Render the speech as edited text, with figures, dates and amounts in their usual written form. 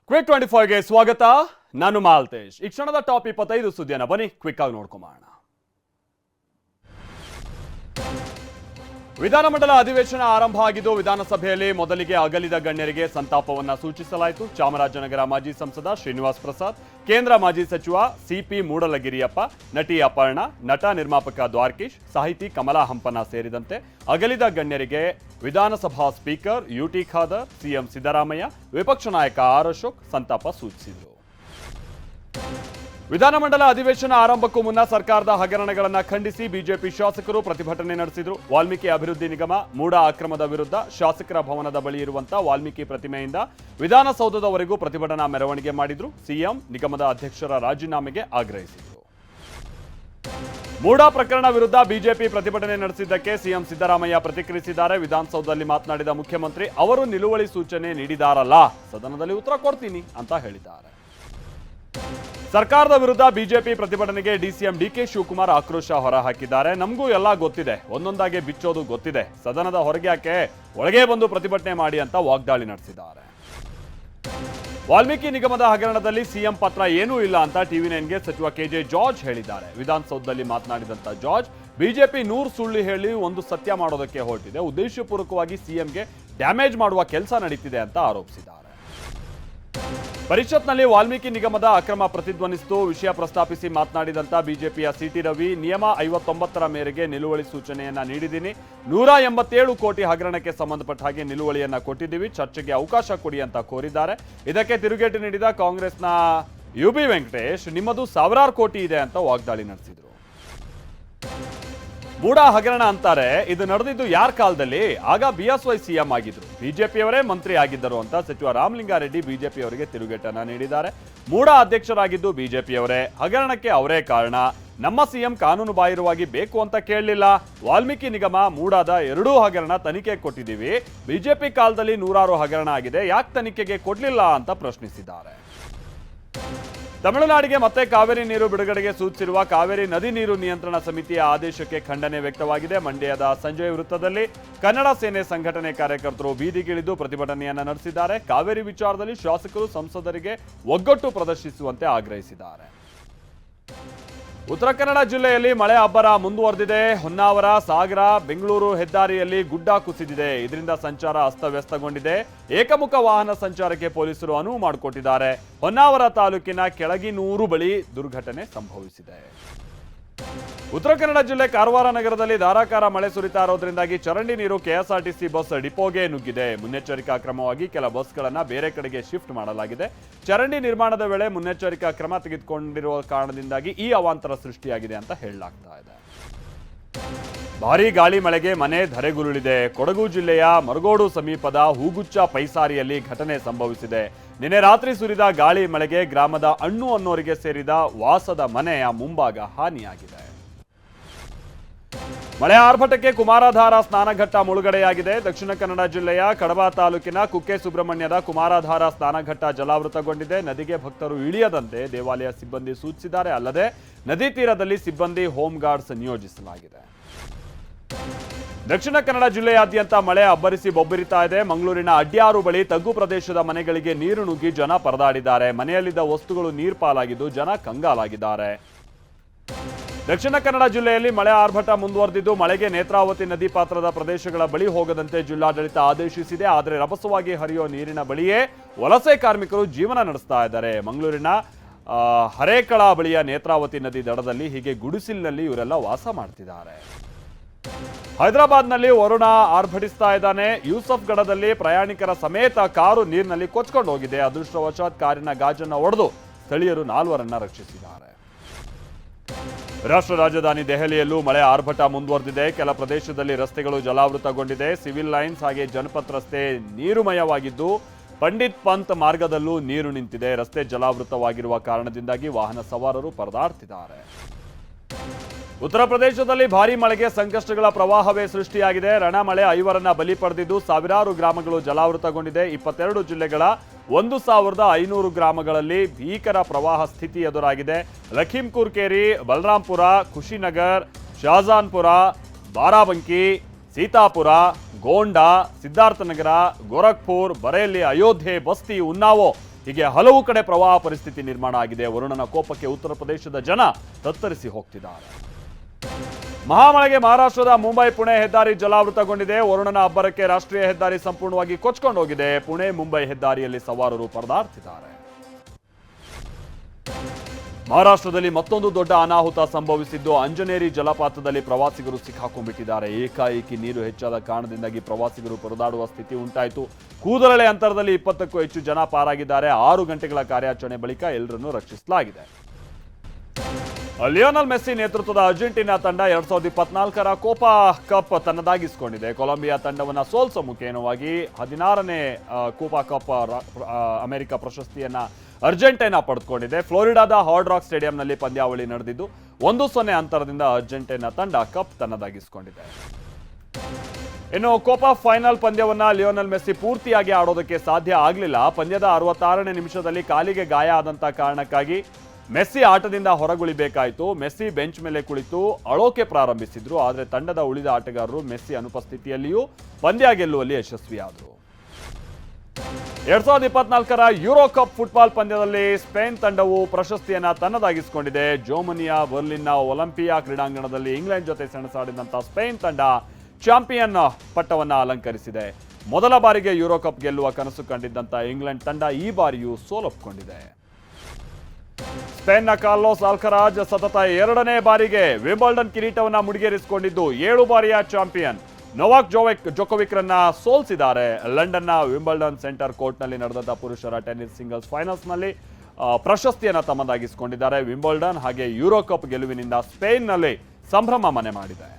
Quick 25ಗೆ ಸ್ವಾಗತ. ನಾನು ಮಾಲ್ತೇಶ್. ಈ ಕ್ಷಣದ ಟಾಪ್ 25 ಸುದ್ದಿಯನ್ನು ಬನ್ನಿ ಕ್ವಿಕ್ ಆಗಿ ನೋಡ್ಕೊಂಬೋಣ. ವಿಧಾನಮಂಡಲ ಅಧಿವೇಶನ ಆರಂಭ ಆಗಿದ್ದು ವಿಧಾನಸಭೆಯಲ್ಲಿ ಮೊದಲಿಗೆ ಅಗಲಿದ ಗಣ್ಯರಿಗೆ ಸಂತಾಪವನ್ನ ಸೂಚಿಸಲಾಯಿತು. ಚಾಮರಾಜನಗರ ಮಾಜಿ ಸಂಸದ ಶ್ರೀನಿವಾಸ್ ಪ್ರಸಾದ್, ಕೇಂದ್ರ ಮಾಜಿ ಸಚಿವ ಸಿಪಿ ಮೂಡಲಗಿರಿಯಪ್ಪ, ನಟಿ ಅಪರ್ಣ, ನಟ ನಿರ್ಮಾಪಕ ದ್ವಾರಕೀಶ್, ಸಾಹಿತಿ ಕಮಲಾ ಹಂಪನ ಸೇರಿದಂತೆ ಅಗಲಿದ ಗಣ್ಯರಿಗೆ ವಿಧಾನಸಭಾ ಸ್ಪೀಕರ್ ಯುಟಿ ಖಾದರ್, ಸಿಎಂ ಸಿದ್ದರಾಮಯ್ಯ, ವಿಪಕ್ಷ ನಾಯಕ ಆರ್ ಅಶೋಕ್ ಸಂತಾಪ ಸೂಚಿಸಿದರು. ವಿಧಾನಮಂಡಲ ಅಧಿವೇಶನ ಆರಂಭಕ್ಕೂ ಮುನ್ನ ಸರ್ಕಾರದ ಹಗರಣಗಳನ್ನು ಖಂಡಿಸಿ ಬಿಜೆಪಿ ಶಾಸಕರು ಪ್ರತಿಭಟನೆ ನಡೆಸಿದರು. ವಾಲ್ಮೀಕಿ ಅಭಿವೃದ್ಧಿ ನಿಗಮ ಮೂಡ ಅಕ್ರಮದ ವಿರುದ್ಧ ಶಾಸಕರ ಭವನದ ಬಳಿ ಇರುವಂತಹ ವಾಲ್ಮೀಕಿ ಪ್ರತಿಮೆಯಿಂದ ವಿಧಾನಸೌಧದವರೆಗೂ ಪ್ರತಿಭಟನಾ ಮೆರವಣಿಗೆ ಮಾಡಿದ್ರು. ಸಿಎಂ ನಿಗಮದ ಅಧ್ಯಕ್ಷರ ರಾಜೀನಾಮೆಗೆ ಆಗ್ರಹಿಸಿದರು. ಮೂಡ ಪ್ರಕರಣ ವಿರುದ್ಧ ಬಿಜೆಪಿ ಪ್ರತಿಭಟನೆ ನಡೆಸಿದ್ದಕ್ಕೆ ಸಿಎಂ ಸಿದ್ದರಾಮಯ್ಯ ಪ್ರತಿಕ್ರಿಯಿಸಿದ್ದಾರೆ. ವಿಧಾನಸೌಧದಲ್ಲಿ ಮಾತನಾಡಿದ ಮುಖ್ಯಮಂತ್ರಿ, ಅವರು ನಿಲುವಳಿ ಸೂಚನೆ ನೀಡಿದಾರಲ್ಲ, ಸದನದಲ್ಲಿ ಉತ್ತರ ಕೊಡ್ತೀನಿ ಅಂತ ಹೇಳಿದ್ದಾರೆ. ಸರ್ಕಾರದ ವಿರುದ್ಧ ಬಿಜೆಪಿ ಪ್ರತಿಭಟನೆಗೆ ಡಿಸಿಎಂ ಡಿಕೆ ಶಿವಕುಮಾರ್ ಆಕ್ರೋಶ ಹೊರಹಾಕಿದ್ದಾರೆ. ನಮಗೂ ಎಲ್ಲ ಗೊತ್ತಿದೆ, ಒಂದೊಂದಾಗಿ ಬಿಚ್ಚೋದು ಗೊತ್ತಿದೆ, ಸದನದ ಹೊರಗೆ ಯಾಕೆ ಒಳಗೆ ಬಂದು ಪ್ರತಿಭಟನೆ ಮಾಡಿ ಅಂತ ವಾಗ್ದಾಳಿ ನಡೆಸಿದ್ದಾರೆ. ವಾಲ್ಮೀಕಿ ನಿಗಮದ ಹಗರಣದಲ್ಲಿ ಸಿಎಂ ಪತ್ರ ಏನೂ ಇಲ್ಲ ಅಂತ ಟಿವಿ9ಗೆ ಸಚಿವ ಕೆಜೆ ಜಾರ್ಜ್ ಹೇಳಿದ್ದಾರೆ. ವಿಧಾನಸೌಧದಲ್ಲಿ ಮಾತನಾಡಿದಂತ ಜಾರ್ಜ್, ಬಿಜೆಪಿ 100 ಸುಳ್ಳು ಹೇಳಿ ಒಂದು ಸತ್ಯ ಮಾಡೋದಕ್ಕೆ ಹೊರಟಿದೆ, ಉದ್ದೇಶಪೂರ್ವಕವಾಗಿ ಸಿಎಂಗೆ ಡ್ಯಾಮೇಜ್ ಮಾಡುವ ಕೆಲಸ ನಡೀತಿದೆ ಅಂತ ಆರೋಪಿಸಿದ್ದಾರೆ. ಪರಿಷತ್ನಲ್ಲಿ ವಾಲ್ಮೀಕಿ ನಿಗಮದ ಅಕ್ರಮ ಪ್ರತಿಧ್ವನಿಸಿತು. ವಿಷಯ ಪ್ರಸ್ತಾಪಿಸಿ ಮಾತನಾಡಿದಂತ ಬಿಜೆಪಿಯ ಸಿಟಿ ರವಿ, ನಿಯಮ 59ರ ಮೇರೆಗೆ ನಿಲುವಳಿ ಸೂಚನೆಯನ್ನ ನೀಡಿದ್ದೀನಿ. 187 ಕೋಟಿ ಹಗರಣಕ್ಕೆ ಸಂಬಂಧಪಟ್ಟ ಹಾಗೆ ನಿಲುವಳಿಯನ್ನ ಕೊಟ್ಟಿದ್ದೀವಿ, ಚರ್ಚೆಗೆ ಅವಕಾಶ ಕೊಡಿ ಅಂತ ಕೋರಿದ್ದಾರೆ. ಇದಕ್ಕೆ ತಿರುಗೇಟು ನೀಡಿದ ಕಾಂಗ್ರೆಸ್ನ ಯುಬಿ ವೆಂಕಟೇಶ್, ನಿಮ್ಮದು ಸಾವಿರಾರು ಕೋಟಿ ಇದೆ ಅಂತ ವಾಗ್ದಾಳಿ ನಡೆಸಿದರು. ಮೂಡ ಹಗರಣ ಅಂತಾರೆ, ಇದು ನಡೆದಿದ್ದು ಯಾರ ಕಾಲದಲ್ಲಿ? ಆಗ ಬಿಎಸ್ವೈ ಸಿಎಂ ಆಗಿದ್ರು, ಬಿಜೆಪಿಯವರೇ ಮಂತ್ರಿ ಆಗಿದ್ದರು ಅಂತ ಸಚಿವ ರಾಮಲಿಂಗಾರೆಡ್ಡಿ ಬಿಜೆಪಿಯವರಿಗೆ ತಿರುಗೇಟನ್ನ ನೀಡಿದ್ದಾರೆ. ಮೂಡ ಅಧ್ಯಕ್ಷರಾಗಿದ್ದು ಬಿಜೆಪಿಯವರೇ, ಹಗರಣಕ್ಕೆ ಅವರೇ ಕಾರಣ. ನಮ್ಮ ಸಿಎಂ ಕಾನೂನು ಬಾಹಿರವಾಗಿ ಬೇಕು ಅಂತ ಕೇಳಲಿಲ್ಲ. ವಾಲ್ಮೀಕಿ ನಿಗಮ ಮೂಡಾದ 2 ಹಗರಣ ತನಿಖೆ ಕೊಟ್ಟಿದ್ದೀವಿ. ಬಿಜೆಪಿ ಕಾಲದಲ್ಲಿ 100 ಹಗರಣ ಆಗಿದೆ, ಯಾಕೆ ತನಿಖೆಗೆ ಕೊಡ್ಲಿಲ್ಲ ಅಂತ ಪ್ರಶ್ನಿಸಿದ್ದಾರೆ. ತಮಿಳುನಾಡಿಗೆ ಮತ್ತೆ ಕಾವೇರಿ ನೀರು ಬಿಡುಗಡೆಗೆ ಸೂಚಿಸಿರುವ ಕಾವೇರಿ ನದಿ ನೀರು ನಿಯಂತ್ರಣ ಸಮಿತಿಯ ಆದೇಶಕ್ಕೆ ಖಂಡನೆ ವ್ಯಕ್ತವಾಗಿದೆ. ಮಂಡ್ಯದ ಸಂಜಯ್ ವೃತ್ತದಲ್ಲಿ ಕನ್ನಡ ಸೇನೆ ಸಂಘಟನೆ ಕಾರ್ಯಕರ್ತರು ಬೀದಿಗಿಳಿದು ಪ್ರತಿಭಟನೆಯನ್ನ ನಡೆಸಿದ್ದಾರೆ. ಕಾವೇರಿ ವಿಚಾರದಲ್ಲಿ ಶಾಸಕರು ಸಂಸದರಿಗೆ ಒಗ್ಗಟ್ಟು ಪ್ರದರ್ಶಿಸುವಂತೆ ಆಗ್ರಹಿಸಿದ್ದಾರೆ. ಉತ್ತರ ಕನ್ನಡ ಜಿಲ್ಲೆಯಲ್ಲಿ ಮಳೆ ಅಬ್ಬರ ಮುಂದುವರೆದಿದೆ. ಹೊನ್ನಾವರ, ಸಾಗರ, ಬೆಂಗಳೂರು ಹೆದ್ದಾರಿಯಲ್ಲಿ ಗುಡ್ಡ ಕುಸಿದಿದೆ. ಇದರಿಂದ ಸಂಚಾರ ಅಸ್ತವ್ಯಸ್ತಗೊಂಡಿದೆ. ಏಕಮುಖ ವಾಹನ ಸಂಚಾರಕ್ಕೆ ಪೊಲೀಸರು ಅನುವು ಮಾಡಿಕೊಟ್ಟಿದ್ದಾರೆ. ಹೊನ್ನಾವರ ತಾಲೂಕಿನ ಕೆಳಗಿನೂರು ಬಳಿ ದುರ್ಘಟನೆ ಸಂಭವಿಸಿದೆ. ಉತ್ತರ ಕನ್ನಡ ಜಿಲ್ಲೆ ಕಾರವಾರ ನಗರದಲ್ಲಿ ಧಾರಾಕಾರ ಮಳೆ ಸುರಿತಾ ಇರೋದ್ರಿಂದಾಗಿ ಚರಂಡಿ ನೀರು ಕೆಎಸ್ಆರ್ಟಿಸಿ ಬಸ್ ಡಿಪೋಗೆ ನುಗ್ಗಿದೆ. ಮುನ್ನೆಚ್ಚರಿಕಾ ಕ್ರಮವಾಗಿ ಕೆಲ ಬಸ್ಗಳನ್ನು ಬೇರೆ ಕಡೆಗೆ ಶಿಫ್ಟ್ ಮಾಡಲಾಗಿದೆ. ಚರಂಡಿ ನಿರ್ಮಾಣದ ವೇಳೆ ಮುನ್ನೆಚ್ಚರಿಕಾ ಕ್ರಮ ತೆಗೆದುಕೊಂಡಿರುವ ಕಾರಣದಿಂದಾಗಿ ಈ ಅವಾಂತರ ಸೃಷ್ಟಿಯಾಗಿದೆ ಅಂತ ಹೇಳಲಾಗ್ತಾ ಇದೆ. ಭಾರೀ ಗಾಳಿ ಮಳೆಗೆ ಮನೆ ಧರೆಗುರುಳಿದೆ. ಕೊಡಗು ಜಿಲ್ಲೆಯ ಮರಗೋಡು ಸಮೀಪದ ಹೂಗುಚ್ಚ ಪೈಸಾರಿಯಲ್ಲಿ ಘಟನೆ ಸಂಭವಿಸಿದೆ. ನಿನ್ನೆ ರಾತ್ರಿ ಸುರಿದ ಗಾಳಿ ಮಳೆಗೆ ಗ್ರಾಮದ ಅಣ್ಣು ಅನ್ನೋರಿಗೆ ಸೇರಿದ ವಾಸದ ಮನೆಯ ಮುಂಭಾಗ ಹಾನಿಯಾಗಿದೆ. ಮಳೆ ಆರ್ಭಟಕ್ಕೆ ಕುಮಾರಧಾರ ಸ್ನಾನಘಟ್ಟ ಮುಳುಗಡೆಯಾಗಿದೆ. ದಕ್ಷಿಣ ಕನ್ನಡ ಜಿಲ್ಲೆಯ ಕಡಬ ತಾಲೂಕಿನ ಕುಕ್ಕೆ ಸುಬ್ರಹ್ಮಣ್ಯದ ಕುಮಾರಧಾರ ಸ್ನಾನಘಟ್ಟ ಜಲಾವೃತಗೊಂಡಿದೆ. ನದಿಗೆ ಭಕ್ತರು ಇಳಿಯದಂತೆ ದೇವಾಲಯ ಸಿಬ್ಬಂದಿ ಸೂಚಿಸಿದ್ದಾರೆ. ಅಲ್ಲದೆ ನದಿ ತೀರದಲ್ಲಿ ಸಿಬ್ಬಂದಿ ಹೋಮ್ ಗಾರ್ಡ್ಸ್ ನಿಯೋಜಿಸಲಾಗಿದೆ. ದಕ್ಷಿಣ ಕನ್ನಡ ಜಿಲ್ಲೆಯಾದ್ಯಂತ ಮಳೆ ಅಬ್ಬರಿಸಿ ಬೊಬ್ಬರಿತಾ ಇದೆ. ಮಂಗಳೂರಿನ ಅಡ್ಯಾರು ಬಳಿ ತಗ್ಗು ಪ್ರದೇಶದ ಮನೆಗಳಿಗೆ ನೀರು ನುಗ್ಗಿ ಜನ ಪರದಾಡಿದ್ದಾರೆ. ಮನೆಯಲ್ಲಿದ್ದ ವಸ್ತುಗಳು ನೀರು ಪಾಲಾಗಿದ್ದು ಜನ ಕಂಗಾಲಾಗಿದ್ದಾರೆ. ದಕ್ಷಿಣ ಕನ್ನಡ ಜಿಲ್ಲೆಯಲ್ಲಿ ಮಳೆ ಆರ್ಭಟ ಮುಂದುವರೆದಿದ್ದು ಮಳೆಗೆ ನೇತ್ರಾವತಿ ನದಿ ಪಾತ್ರದ ಪ್ರದೇಶಗಳ ಬಳಿ ಹೋಗದಂತೆ ಜಿಲ್ಲಾಡಳಿತ ಆದೇಶಿಸಿದೆ. ಆದರೆ ರಭಸವಾಗಿ ಹರಿಯೋ ನೀರಿನ ಬಳಿಯೇ ವಲಸೆ ಕಾರ್ಮಿಕರು ಜೀವನ ನಡೆಸ್ತಾ ಇದ್ದಾರೆ. ಮಂಗಳೂರಿನ ಹರೇಕಳ ಬಳಿಯ ನೇತ್ರಾವತಿ ನದಿ ದಡದಲ್ಲಿ ಹೀಗೆ ಗುಡಿಸಿಲಿನಲ್ಲಿ ಇವರೆಲ್ಲ ವಾಸ ಮಾಡ್ತಿದ್ದಾರೆ. ಹೈದರಾಬಾದ್ನಲ್ಲಿ ವರುಣ ಆರ್ಭಟಿಸ್ತಾ ಇದ್ದಾನೆ. ಯೂಸಫ್ ಗಢದಲ್ಲಿ ಪ್ರಯಾಣಿಕರ ಸಮೇತ ಕಾರು ನೀರಿನಲ್ಲಿ ಕೊಚ್ಕೊಂಡು ಹೋಗಿದೆ. ಅದೃಷ್ಟವಶಾತ್ ಕಾರಿನ ಗಾಜನ್ನು ಒಡೆದು ಸ್ಥಳೀಯರು 4 ರಕ್ಷಿಸಿದ್ದಾರೆ. ರಾಷ್ಟ್ರ ರಾಜಧಾನಿ ದೆಹಲಿಯಲ್ಲೂ ಮಳೆ ಆರ್ಭಟ ಮುಂದುವರೆದಿದೆ. ಕೆಲ ಪ್ರದೇಶದಲ್ಲಿ ರಸ್ತೆಗಳು ಜಲಾವೃತಗೊಂಡಿದೆ. ಸಿವಿಲ್ ಲೈನ್ಸ್ ಹಾಗೆ ಜನಪತ್ ರಸ್ತೆ ನೀರುಮಯವಾಗಿದ್ದು ಪಂಡಿತ್ ಪಂತ್ ಮಾರ್ಗದಲ್ಲೂ ನೀರು ನಿಂತಿದೆ. ರಸ್ತೆ ಜಲಾವೃತವಾಗಿರುವ ಕಾರಣದಿಂದಾಗಿ ವಾಹನ ಸವಾರರು ಪರದಾಡ್ತಿದ್ದಾರೆ. ಉತ್ತರ ಪ್ರದೇಶದಲ್ಲಿ ಭಾರೀ ಮಳೆಗೆ ಸಂಕಷ್ಟಗಳ ಪ್ರವಾಹವೇ ಸೃಷ್ಟಿಯಾಗಿದೆ. ರಣಮಳೆ 5ರನ್ನ ಬಲಿ ಪಡೆದಿದ್ದು ಸಾವಿರಾರು ಗ್ರಾಮಗಳು ಜಲಾವೃತಗೊಂಡಿದೆ. 22 ಜಿಲ್ಲೆಗಳ 1500 ಗ್ರಾಮಗಳಲ್ಲಿ ಭೀಕರ ಪ್ರವಾಹ ಸ್ಥಿತಿ ಎದುರಾಗಿದೆ. ಲಖೀಂಪುರ್ ಕೇರಿ, ಬಲರಾಂಪುರ, ಖುಷಿನಗರ್, ಶಾಜಾನ್ಪುರ, ಬಾರಾಬಂಕಿ, ಸೀತಾಪುರ, ಗೋಂಡಾ, ಸಿದ್ಧಾರ್ಥನಗರ, ಗೋರಖ್ಪುರ್, ಬರೇಲಿ, ಅಯೋಧ್ಯೆ, ಬಸ್ತಿ, ಉನ್ನಾವೋ ಹೀಗೆ ಹಲವು ಕಡೆ ಪ್ರವಾಹ ಪರಿಸ್ಥಿತಿ ನಿರ್ಮಾಣ ಆಗಿದೆ. ವರುಣನ ಕೋಪಕ್ಕೆ ಉತ್ತರ ಪ್ರದೇಶದ ಜನ ತತ್ತರಿಸಿ ಹೋಗ್ತಿದ್ದಾರೆ. ಮಹಾಮಳೆಗೆ ಮಹಾರಾಷ್ಟ್ರದ ಮುಂಬೈ ಪುಣೆ ಹೆದ್ದಾರಿ ಜಲಾವೃತಗೊಂಡಿದೆ. ವರುಣನ ಅಬ್ಬರಕ್ಕೆ ರಾಷ್ಟ್ರೀಯ ಹೆದ್ದಾರಿ ಸಂಪೂರ್ಣವಾಗಿ ಕೊಚ್ಕೊಂಡು ಹೋಗಿದೆ. ಪುಣೆ ಮುಂಬೈ ಹೆದ್ದಾರಿಯಲ್ಲಿ ಸವಾರರು ಪರದಾಡ್ತಿದ್ದಾರೆ. ಮಹಾರಾಷ್ಟ್ರದಲ್ಲಿ ಮತ್ತೊಂದು ದೊಡ್ಡ ಅನಾಹುತ ಸಂಭವಿಸಿದ್ದು ಅಂಜನೇರಿ ಜಲಪಾತದಲ್ಲಿ ಪ್ರವಾಸಿಗರು ಸಿಕ್ಕಾಕೊಂಡ್ಬಿಟ್ಟಿದ್ದಾರೆ. ಏಕಾಏಕಿ ನೀರು ಹೆಚ್ಚಾದ ಕಾರಣದಿಂದಾಗಿ ಪ್ರವಾಸಿಗರು ಪರದಾಡುವ ಸ್ಥಿತಿ ಉಂಟಾಯಿತು. ಕೂದಲೆಳೆ ಅಂತರದಲ್ಲಿ 20ಕ್ಕೂ ಹೆಚ್ಚು ಜನ ಪಾರಾಗಿದ್ದಾರೆ. 6 ಗಂಟೆಗಳ ಕಾರ್ಯಾಚರಣೆ ಬಳಿಕ ಎಲ್ಲರನ್ನೂ ರಕ್ಷಿಸಲಾಗಿದೆ. ಲಿಯೋನಲ್ ಮೆಸ್ಸಿ ನೇತೃತ್ವದ ಅರ್ಜೆಂಟೀನಾ ತಂಡ 2024ರ ಕೋಪಾ ಕಪ್ ತನ್ನದಾಗಿಸಿಕೊಂಡಿದೆ. ಕೊಲಂಬಿಯಾ ತಂಡವನ್ನು ಸೋಲಿಸೋ ಮುಖೇನವಾಗಿ 16ನೇ ಕೋಪಾ ಕಪ್ ಅಮೆರಿಕ ಪ್ರಶಸ್ತಿಯನ್ನ ಅರ್ಜೆಂಟೈನಾ ಪಡೆದುಕೊಂಡಿದೆ. ಫ್ಲೋರಿಡಾದ ಹಾರ್ಡ್ ರಾಕ್ ಸ್ಟೇಡಿಯಂನಲ್ಲಿ ಪಂದ್ಯಾವಳಿ ನಡೆದಿದ್ದು 1-0 ಅಂತರದಿಂದ ಅರ್ಜೆಂಟೈನಾ ತಂಡ ಕಪ್ ತನ್ನದಾಗಿಸಿಕೊಂಡಿದೆ. ಇನ್ನು ಕೋಪಾ ಫೈನಲ್ ಪಂದ್ಯವನ್ನ ಲಿಯೋನಲ್ ಮೆಸ್ಸಿ ಪೂರ್ತಿಯಾಗಿ ಆಡೋದಕ್ಕೆ ಸಾಧ್ಯ ಆಗಲಿಲ್ಲ. ಪಂದ್ಯದ 66ನೇ ನಿಮಿಷದಲ್ಲಿ ಕಾಲಿಗೆ ಗಾಯ ಆದಂತ ಕಾರಣಕ್ಕಾಗಿ ಮೆಸ್ಸಿ ಆಟದಿಂದ ಹೊರಗುಳಿಬೇಕಾಯಿತು. ಮೆಸ್ಸಿ ಬೆಂಚ್ ಮೇಲೆ ಕುಳಿತು ಅಳೋಕೆ ಪ್ರಾರಂಭಿಸಿದ್ರು. ಆದರೆ ತಂಡದ ಉಳಿದ ಆಟಗಾರರು ಮೆಸ್ಸಿ ಅನುಪಸ್ಥಿತಿಯಲ್ಲಿಯೂ ಪಂದ್ಯ ಗೆಲ್ಲುವಲ್ಲಿ ಯಶಸ್ವಿಯಾದರು. 2024ರ ಯುರೋ ಕಪ್ ಫುಟ್ಬಾಲ್ ಪಂದ್ಯದಲ್ಲಿ ಸ್ಪೇನ್ ತಂಡವು ಪ್ರಶಸ್ತಿಯನ್ನ ತನ್ನದಾಗಿಸಿಕೊಂಡಿದೆ. ಜರ್ಮನಿಯ ಬರ್ಲಿನ್ನ ಒಲಿಂಪಿಯಾ ಕ್ರೀಡಾಂಗಣದಲ್ಲಿ ಇಂಗ್ಲೆಂಡ್ ಜೊತೆ ಸೆಣಸಾಡಿದಂಥ ಸ್ಪೇನ್ ತಂಡ ಚಾಂಪಿಯನ್ ಪಟ್ಟವನ್ನು ಅಲಂಕರಿಸಿದೆ. ಮೊದಲ ಬಾರಿಗೆ ಯುರೋ ಕಪ್ ಗೆಲ್ಲುವ ಕನಸು ಕಂಡಿದ್ದಂಥ ಇಂಗ್ಲೆಂಡ್ ತಂಡ ಈ ಬಾರಿಯೂ ಸೋಲೊಪ್ಪಿಕೊಂಡಿದೆ. ಸ್ಪೇನ್ನ ಕಾರ್ಲೋಸ್ ಆಲ್ಕರಾಜ್ ಸತತ 2ನೇ ಬಾರಿಗೆ ವಿಂಬಲ್ಡನ್ ಕಿರೀಟವನ್ನು ಮುಡಿಗೇರಿಸಿಕೊಂಡಿದ್ದು 7 ಬಾರಿಯ ಚಾಂಪಿಯನ್ ನೊವಾಕ್ ಜೊಕೋವಿಕ್ ರನ್ನ ಸೋಲಿಸಿದ್ದಾರೆ. ಲಂಡನ್ನ ವಿಂಬಲ್ಡನ್ ಸೆಂಟರ್ ಕೋರ್ಟ್ನಲ್ಲಿ ನಡೆದ ಪುರುಷರ ಟೆನ್ನಿಸ್ ಸಿಂಗಲ್ಸ್ ಫೈನಲ್ಸ್ನಲ್ಲಿ ಪ್ರಶಸ್ತಿಯನ್ನು ತಮ್ಮದಾಗಿಸಿಕೊಂಡಿದ್ದಾರೆ. ವಿಂಬಲ್ಡನ್ ಹಾಗೆ ಯುರೋ ಕಪ್ ಗೆಲುವಿನಿಂದ ಸ್ಪೇನ್ನಲ್ಲಿ ಸಂಭ್ರಮ ಮನೆ ಮಾಡಿದೆ.